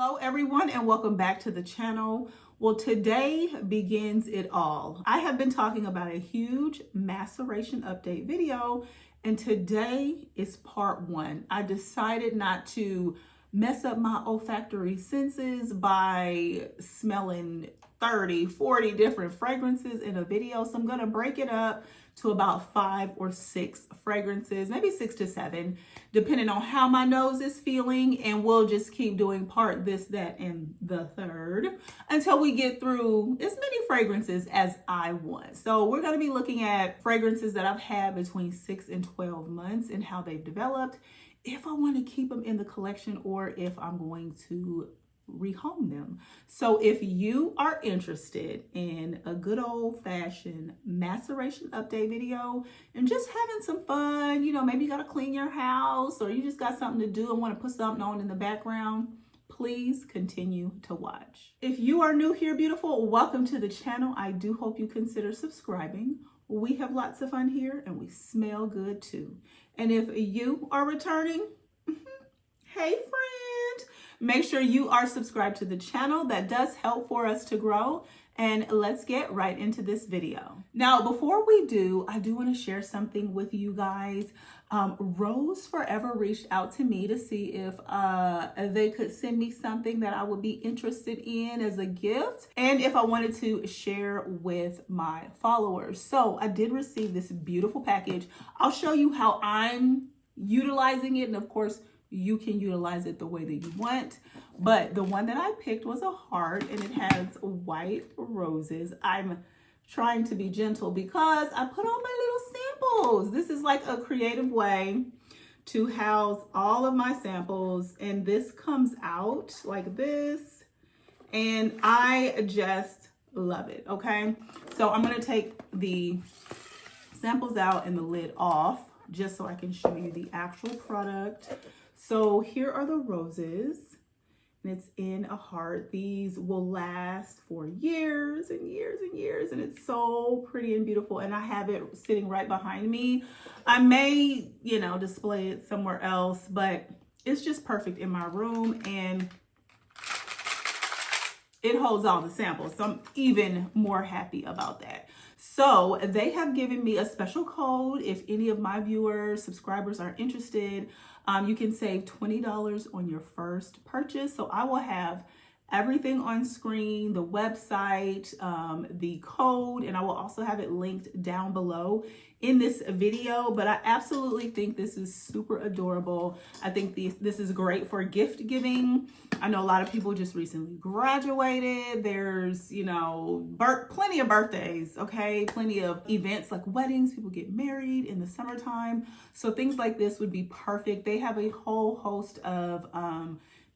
Hello everyone and welcome back to the channel. Well, today begins it all. I have been talking about a huge maceration update video and today is part one. I decided not to mess up my olfactory senses by smelling 30, 40 different fragrances in a video. So I'm gonna break it up to about 5 or 6 fragrances, maybe 6 to 7, depending on how my nose is feeling. And we'll just keep doing part this, that, and the third until we get through as many fragrances as I want. So we're gonna be looking at fragrances that I've had between 6 and 12 months and how they've developed, if I want to keep them in the collection or if I'm going to rehome them. So if you are interested in a good old-fashioned maceration update video and just having some fun, you know, maybe you got to clean your house or you just got something to do and want to put something on in the background, please continue to watch. If you are new here, beautiful, welcome to the channel. I do hope you consider subscribing. We have lots of fun here and we smell good too. And if you are returning, hey friend, make sure you are subscribed to the channel. That does help for us to grow. And let's get right into this video. Now, before we do, I do want to share something with you guys. Rose Forever reached out to me to see if they could send me something that I would be interested in as a gift and if I wanted to share with my followers. So I did receive this beautiful package. I'll show you how I'm utilizing it, and of course you can utilize it the way that you want. But the one that I picked was a heart and it has white roses. I'm trying to be gentle because I put on my little samples. This is like a creative way to house all of my samples, and this comes out like this and I just love it. Okay, so I'm going to take the samples out and the lid off just so I can show you the actual product. So here are the roses, and it's in a heart. These will last for years and years and years, and it's so pretty and beautiful. And I have it sitting right behind me. I may, you know, display it somewhere else, but it's just perfect in my room, and it holds all the samples. So I'm even more happy about that. So they have given me a special code. If any of my viewers, subscribers are interested, you can save $20 on your first purchase. So I will have everything on screen, the website, the code, and I will also have it linked down below in this video. But I absolutely think this is super adorable. I think this is great for gift giving. I know a lot of people just recently graduated. There's, you know, plenty of birthdays, okay? Plenty of events like weddings. People get married in the summertime. So things like this would be perfect. They have a whole host of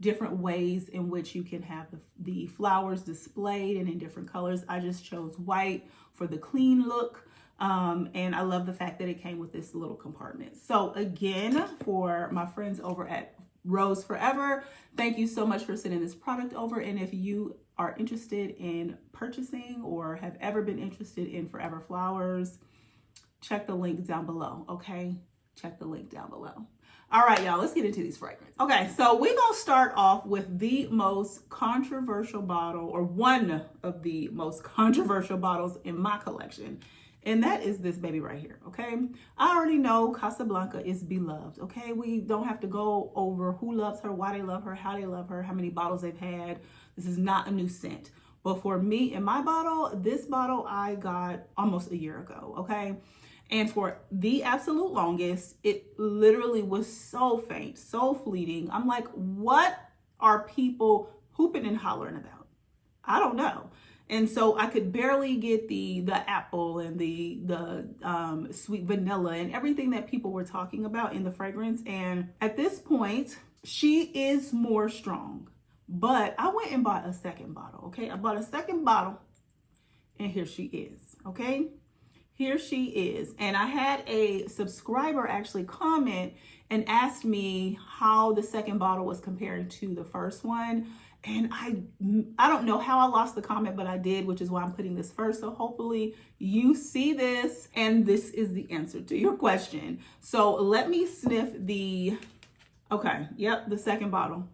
different ways in which you can have the flowers displayed and in different colors. I just chose white for the clean look. And I love the fact that it came with this little compartment. So again, for my friends over at Rose Forever, thank you so much for sending this product over. And if you are interested in purchasing or have ever been interested in Forever Flowers, check the link down below, okay? Check the link down below. All right, y'all, let's get into these fragrances. Okay, so we're gonna start off with the most controversial bottle, or one of the most controversial bottles in my collection. And that is this baby right here, okay? I already know Casablanca is beloved, okay? We don't have to go over who loves her, why they love her, how they love her, how many bottles they've had. This is not a new scent. But for me and my bottle, this bottle I got almost a year ago, okay? And for the absolute longest, it literally was so faint, so fleeting. I'm like, what are people hooping and hollering about? I don't know. And so I could barely get the apple and the sweet vanilla and everything that people were talking about in the fragrance. And at this point, she is more strong. But I went and bought a second bottle, okay? I bought a second bottle and here she is, okay? Here she is. And I had a subscriber actually comment and asked me how the second bottle was comparing to the first one. And I don't know how I lost the comment, but I did, which is why I'm putting this first. So hopefully you see this and this is the answer to your question. So let me sniff the, okay, yep, the second bottle.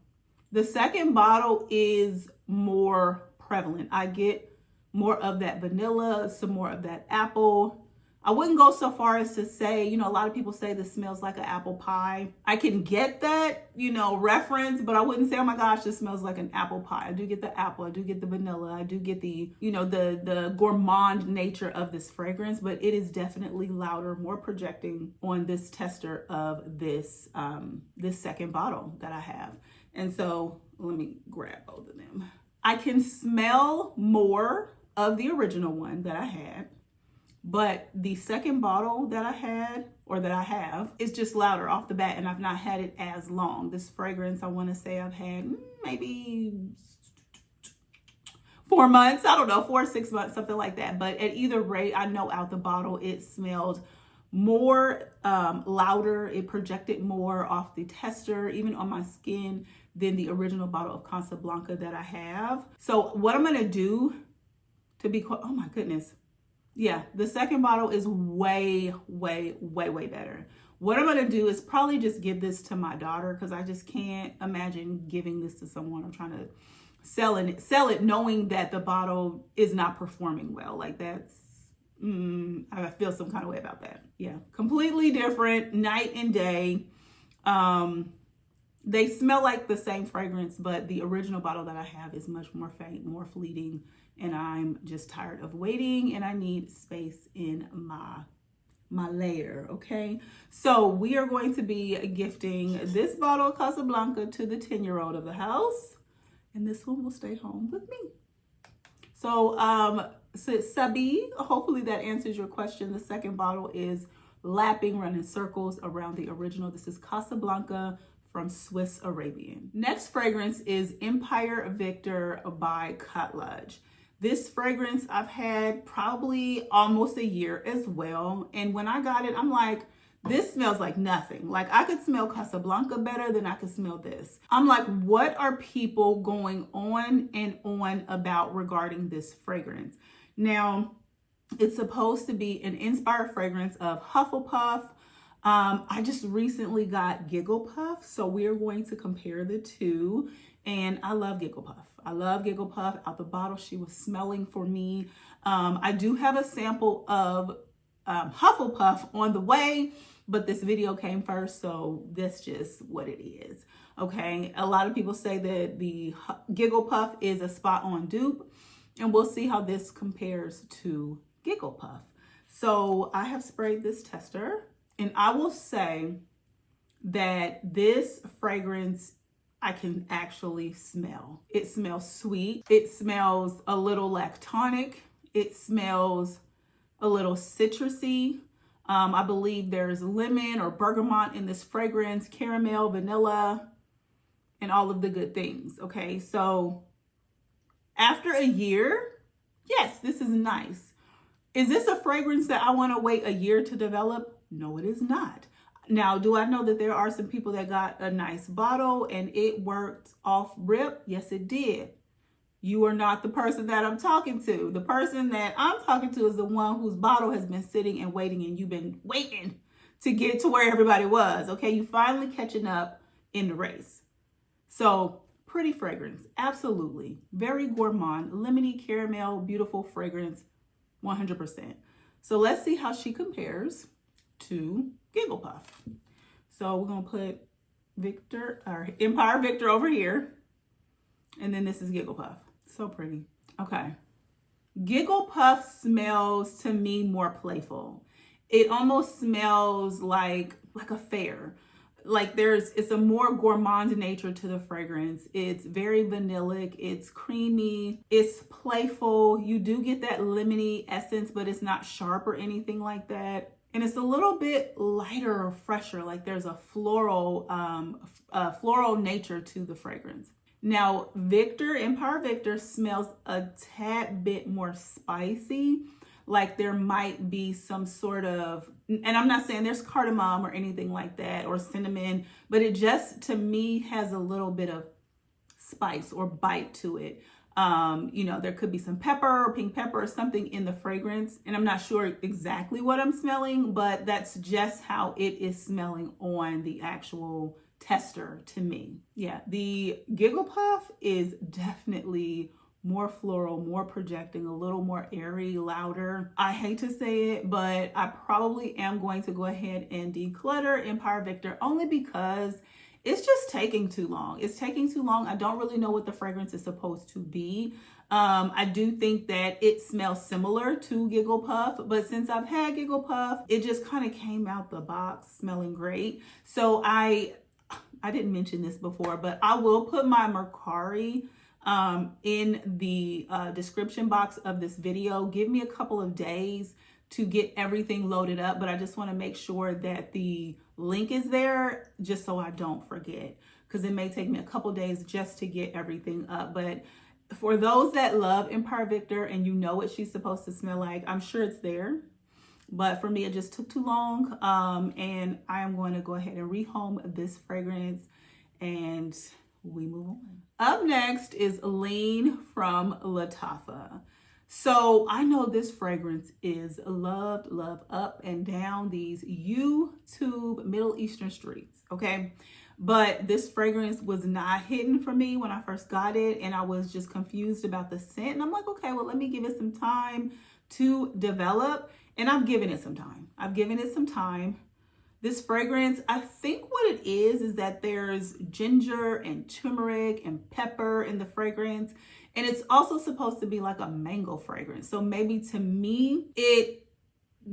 The second bottle is more prevalent. I get more of that vanilla, some more of that apple. I wouldn't go so far as to say, you know, a lot of people say this smells like an apple pie. I can get that, you know, reference, but I wouldn't say, oh my gosh, this smells like an apple pie. I do get the apple, I do get the vanilla, I do get the, you know, the gourmand nature of this fragrance, but it is definitely louder, more projecting on this tester of this, this second bottle that I have. And so let me grab both of them. I can smell more of the original one that I had. But the second bottle that I had, or that I have, is just louder off the bat, and I've not had it as long. This fragrance, I want to say I've had maybe 4 months. I don't know, 4 or 6 months, something like that. But at either rate, I know out the bottle it smelled more louder. It projected more off the tester, even on my skin, than the original bottle of Casablanca that I have. So what I'm going to do to be quite, oh my goodness. Yeah, the second bottle is way, way, way, way better. What I'm going to do is probably just give this to my daughter, because I just can't imagine giving this to someone or trying to sell it knowing that the bottle is not performing well. Like that's, I feel some kind of way about that. Yeah, completely different, night and day. They smell like the same fragrance, but the original bottle that I have is much more faint, more fleeting, and I'm just tired of waiting, and I need space in my layer, okay? So we are going to be gifting this bottle of Casablanca to the 10-year-old of the house, and this one will stay home with me. So, Sabi, hopefully that answers your question. The second bottle is lapping, running circles around the original. This is Casablanca from Swiss Arabian. Next fragrance is Empire Victor by Khadlaj. This fragrance I've had probably almost a year as well. And when I got it, I'm like, this smells like nothing. Like I could smell Casablanca better than I could smell this. I'm like, what are people going on and on about regarding this fragrance? Now, it's supposed to be an inspired fragrance of Hufflepuff. I just recently got Giggle Puff, so we're going to compare the two. And I love Giggle Puff. I love Giggle Puff. Out the bottle, she was smelling for me. I do have a sample of Hufflepuff on the way, but this video came first, so that's just what it is. Okay, a lot of people say that the Giggle Puff is a spot-on dupe, and we'll see how this compares to Giggle Puff. So I have sprayed this tester, and I will say that this fragrance I can actually smell. It smells sweet. It smells a little lactonic. It smells a little citrusy. I believe there's lemon or bergamot in this fragrance, caramel, vanilla, and all of the good things. Okay, so after a year, yes, this is nice. Is this a fragrance that I want to wait a year to develop? No, it is not. Now, do I know that there are some people that got a nice bottle and it worked off rip? Yes, it did. You are not the person that I'm talking to. The person that I'm talking to is the one whose bottle has been sitting and waiting, and you've been waiting to get to where everybody was. Okay, you finally catching up in the race. So pretty fragrance, absolutely. Very gourmand, lemony caramel, beautiful fragrance, 100%. So let's see how she compares to Giggle Puff. So we're gonna put Victor, or Empire Victor over here, and then this is Giggle Puff. So pretty. Okay. Giggle Puff smells to me more playful. It almost smells like a fair. Like it's a more gourmand nature to the fragrance. It's very vanillic, it's creamy, it's playful. You do get that lemony essence, but it's not sharp or anything like that. And it's a little bit lighter or fresher, like there's a floral nature to the fragrance. Now, Empire Victor smells a tad bit more spicy, like there might be some sort of, and I'm not saying there's cardamom or anything like that or cinnamon, but it just, to me, has a little bit of spice or bite to it. You know, there could be some pepper or pink pepper or something in the fragrance, and I'm not sure exactly what I'm smelling, but that's just how it is smelling on the actual tester to me. Yeah, the Giggle Puff is definitely more floral, more projecting, a little more airy, louder. I hate to say it, but I probably am going to go ahead and declutter Empire Victor only because it's just taking too long. It's taking too long. I don't really know what the fragrance is supposed to be. I do think that it smells similar to Giggle Puff, but since I've had Giggle Puff, it just kind of came out the box smelling great. So I didn't mention this before, but I will put my Mercari in the description box of this video. Give me a couple of days to get everything loaded up, but I just want to make sure that the link is there just so I don't forget, because it may take me a couple days just to get everything up. But for those that love Empire Victor and you know what she's supposed to smell like, I'm sure it's there. But for me, it just took too long. And I am going to go ahead and rehome this fragrance and we move on. Up next is Leen from Lattafa. So I know this fragrance is loved up and down these YouTube Middle Eastern streets, okay? But this fragrance was not hidden for me when I first got it, and I was just confused about the scent. And I'm like, okay, well, let me give it some time to develop. And I've given it some time. I've given it some time. This fragrance, I think what it is that there's ginger and turmeric and pepper in the fragrance. And it's also supposed to be like a mango fragrance. So maybe to me, it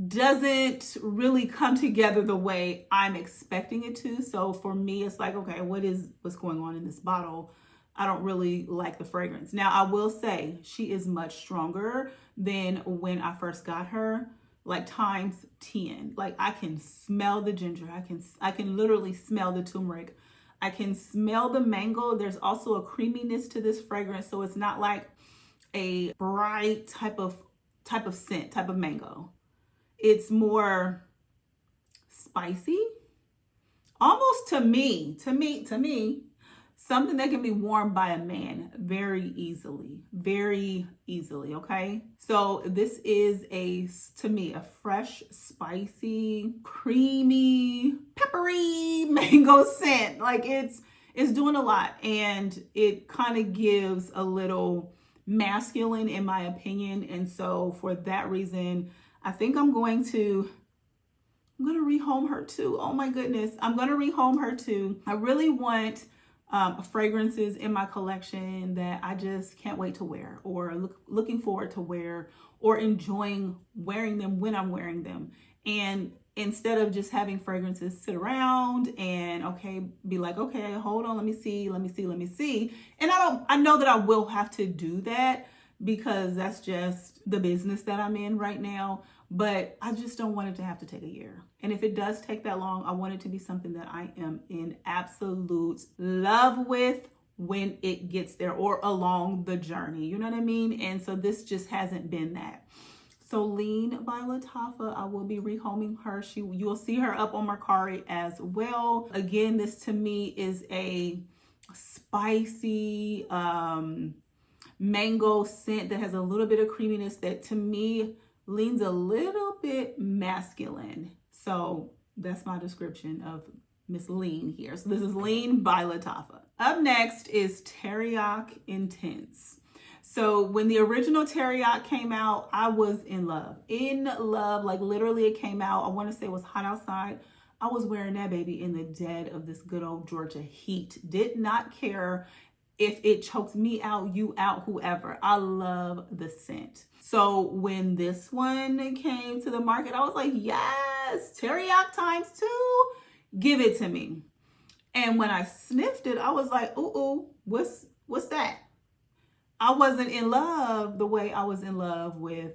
doesn't really come together the way I'm expecting it to. So for me, it's like, okay, what's going on in this bottle? I don't really like the fragrance. Now, I will say she is much stronger than when I first got her, like times 10. Like I can smell the ginger. I can literally smell the turmeric. I can smell the mango. There's also a creaminess to this fragrance. So it's not like a bright type of scent, type of mango. It's more spicy, almost to me, something that can be worn by a man very easily, okay? So this is to me, a fresh, spicy, creamy, peppery mango scent. Like it's doing a lot, and it kind of gives a little masculine in my opinion. And so for that reason, I think I'm going to rehome her too. Oh my goodness. I'm going to rehome her too. I really want fragrances in my collection that I just can't wait to wear, or looking forward to wear, or enjoying wearing them when I'm wearing them. And instead of just having fragrances sit around and be like, okay, hold on, let me see. And I know that I will have to do that because that's just the business that I'm in right now. But I just don't want it to have to take a year. And if it does take that long, I want it to be something that I am in absolute love with when it gets there, or along the journey. You know what I mean? And so this just hasn't been that. So Leen by Lattafa, I will be rehoming her. You'll see her up on Mercari as well. Again, this to me is a spicy mango scent that has a little bit of creaminess that to me leans a little bit masculine. So that's my description of Miss Leen here. So this is Leen by Lattafa. Up next is Teriaq Intense. So when the original Teriaq came out, I was in love. Like literally it came out, I want to say it was hot outside. I was wearing that baby in the dead of this good old Georgia heat. Did not care if it choked me out, you out, whoever. I love the scent. So when this one came to the market, I was like, yes, Teriaq times 2, give it to me. And when I sniffed it, I was like, ooh, what's that? I wasn't in love the way I was in love with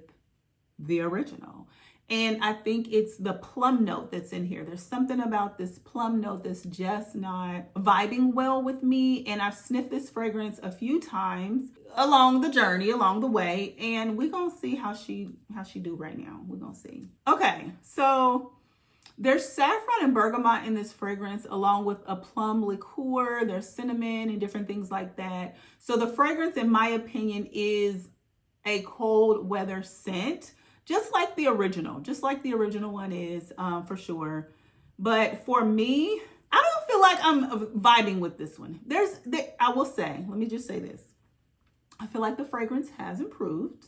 the original. And I think it's the plum note that's in here. There's something about this plum note that's just not vibing well with me. And I've sniffed this fragrance a few times along the journey, along the way. And we're going to see how she do right now. We're going to see. Okay, so there's saffron and bergamot in this fragrance, along with a plum liqueur. There's cinnamon and different things like that. So the fragrance, in my opinion, is a cold weather scent. Just like the original one is, for sure. But for me, I don't feel like I'm vibing with this one. I will say, let me just say this. I feel like the fragrance has improved.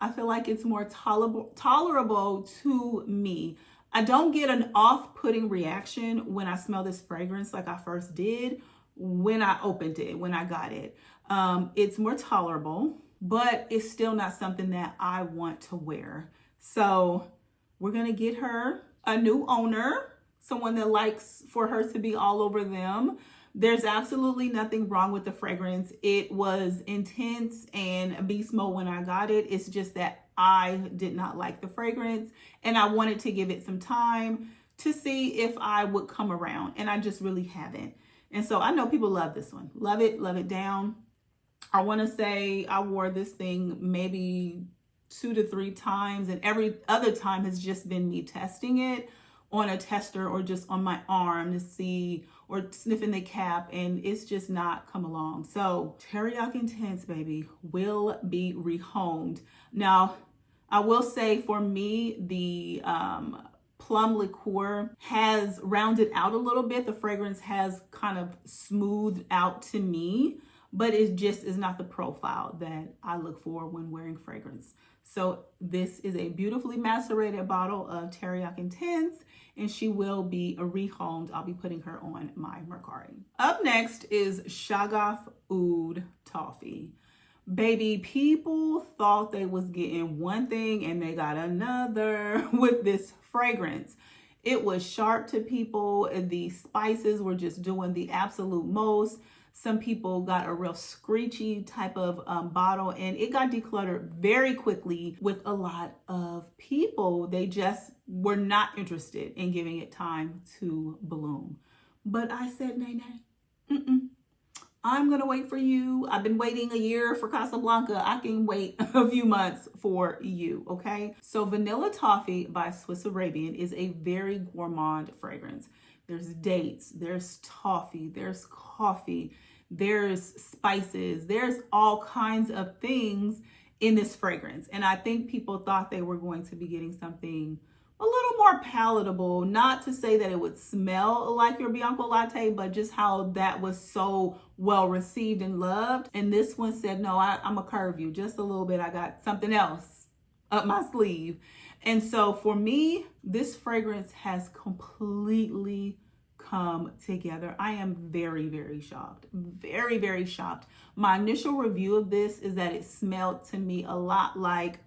I feel like it's more tolerable to me. I don't get an off-putting reaction when I smell this fragrance like I first did when I opened it, when I got it. It's more tolerable, but it's still not something that I want to wear. So we're going to get her a new owner, someone that likes for her to be all over them. There's absolutely nothing wrong with the fragrance. It was intense and beast mode when I got it. It's just that I did not like the fragrance and I wanted to give it some time to see if I would come around, and I just really haven't. And so I know people love this one. Love it down. I want to say I wore this thing maybe 2 to 3 times, and every other time has just been me testing it on a tester or just on my arm to see, or sniffing the cap, and it's just not come along. So Teriaq Intense, baby, will be rehomed. Now, I will say for me, the plum liqueur has rounded out a little bit. The fragrance has kind of smoothed out to me, but it just is not the profile that I look for when wearing fragrance. So this is a beautifully macerated bottle of Teriaq Intense, and she will be rehomed. I'll be putting her on my Mercari. Up next is Shagaf Oud Toffee. Baby, people thought they was getting one thing and they got another with this fragrance. It was sharp to people. The spices were just doing the absolute most. Some people got a real screechy type of bottle, and it got decluttered very quickly with a lot of people. They just were not interested in giving it time to bloom. But I said, nay. I'm going to wait for you. I've been waiting a year for Casablanca. I can wait a few months for you, okay? So Vanilla Toffee by Swiss Arabian is a very gourmand fragrance. There's dates, there's toffee, there's coffee, there's spices, there's all kinds of things in this fragrance. And I think people thought they were going to be getting something a little more palatable, not to say that it would smell like your Bianco latte, but just how that was so well received and loved. And this one said, no, I'm gonna curve you just a little bit. I got something else up my sleeve. And so for me, this fragrance has completely come together. I am very, very shocked. Very, very shocked. My initial review of this is that it smelled to me a lot like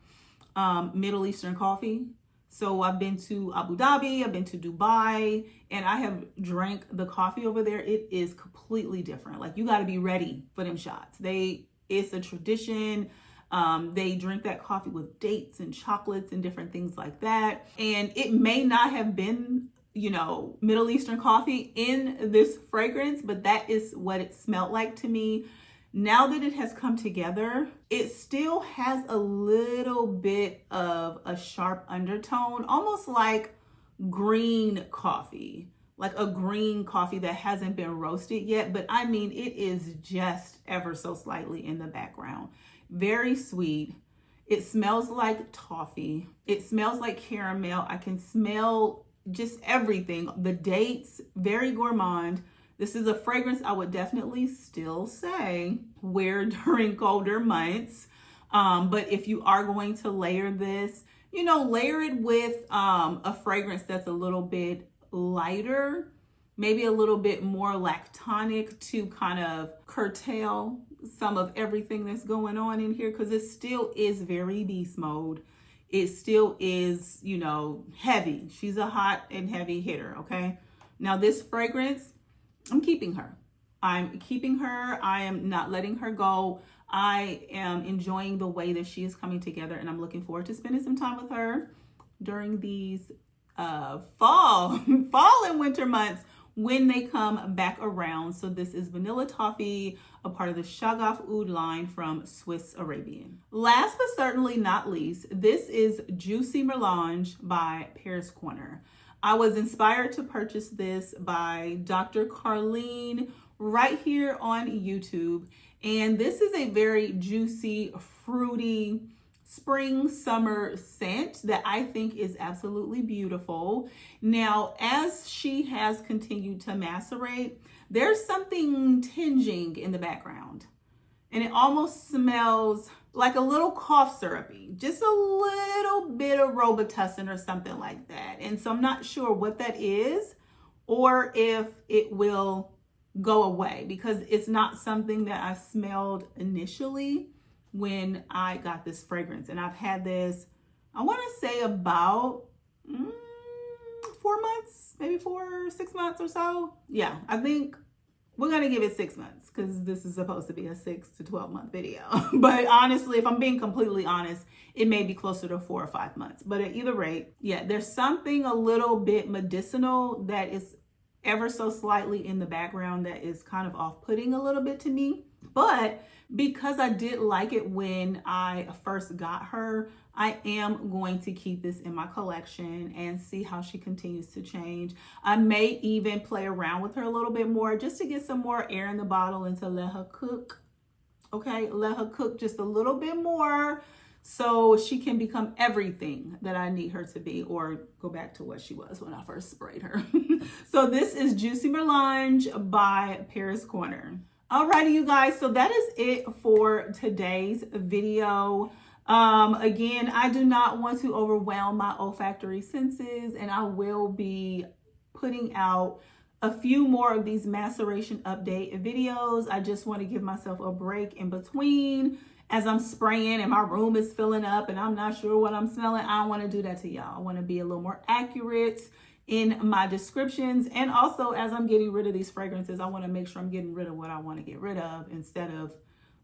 Middle Eastern coffee. So I've been to Abu Dhabi, I've been to Dubai, and I have drank the coffee over there. It is completely different. Like, you got to be ready for them shots. It's a tradition. They drink that coffee with dates and chocolates and different things like that. And it may not have been, Middle Eastern coffee in this fragrance, but that is what it smelled like to me. Now that it has come together, it still has a little bit of a sharp undertone, almost like green coffee, like a green coffee that hasn't been roasted yet. But I mean, it is just ever so slightly in the background. Very sweet. It smells like toffee. It smells like caramel. I can smell just everything. The dates, very gourmand. This is a fragrance I would definitely still say wear during colder months. But if you are going to layer this, layer it with a fragrance that's a little bit lighter, maybe a little bit more lactonic to kind of curtail some of everything that's going on in here, because it still is very beast mode. It still is, heavy. She's a hot and heavy hitter, okay? Now this fragrance, I'm keeping her. I am not letting her go. I am enjoying the way that she is coming together, and I'm looking forward to spending some time with her during these fall and winter months when they come back around. So this is Vanilla Toffee, a part of the Shagaf Oud line from Swiss Arabian. Last but certainly not least, this is Juicy Merlange by Paris Corner. I was inspired to purchase this by Dr. Carleen right here on YouTube. And this is a very juicy, fruity spring summer scent that I think is absolutely beautiful. Now, as she has continued to macerate, there's something tinging in the background, and it almost smells like a little cough syrupy, just a little bit of Robitussin or something like that. And so I'm not sure what that is or if it will go away, because it's not something that I smelled initially when I got this fragrance. And I've had this, I want to say about 4 months, maybe 6 months or so. Yeah, I think we're going to give it 6 months because this is supposed to be a 6 to 12 month video. But honestly, if I'm being completely honest, it may be closer to 4 or 5 months. But at either rate, yeah, there's something a little bit medicinal that is ever so slightly in the background that is kind of off-putting a little bit to me. But because I did like it when I first got her, I am going to keep this in my collection and see how she continues to change. I may even play around with her a little bit more just to get some more air in the bottle and to let her cook. Okay, let her cook just a little bit more so she can become everything that I need her to be, or go back to what she was when I first sprayed her. So this is Juicy Merlange by Paris Corner. Alrighty, you guys, so that is it for today's video. Again, I do not want to overwhelm my olfactory senses, and I will be putting out a few more of these maceration update videos. I just want to give myself a break in between as I'm spraying and my room is filling up and I'm not sure what I'm smelling. I don't want to do that to y'all. I want to be a little more accurate in my descriptions. And also, as I'm getting rid of these fragrances, I want to make sure I'm getting rid of what I want to get rid of instead of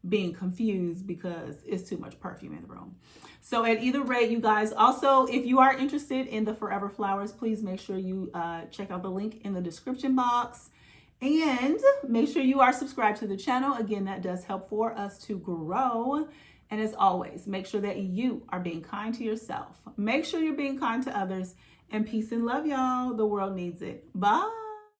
being confused because it's too much perfume in the room. So at either rate, you guys, also, if you are interested in the Forever Flowers, please make sure you check out the link in the description box. And make sure you are subscribed to the channel. Again, that does help for us to grow. And as always, make sure that you are being kind to yourself. Make sure you're being kind to others. And peace and love, y'all. The world needs it. Bye.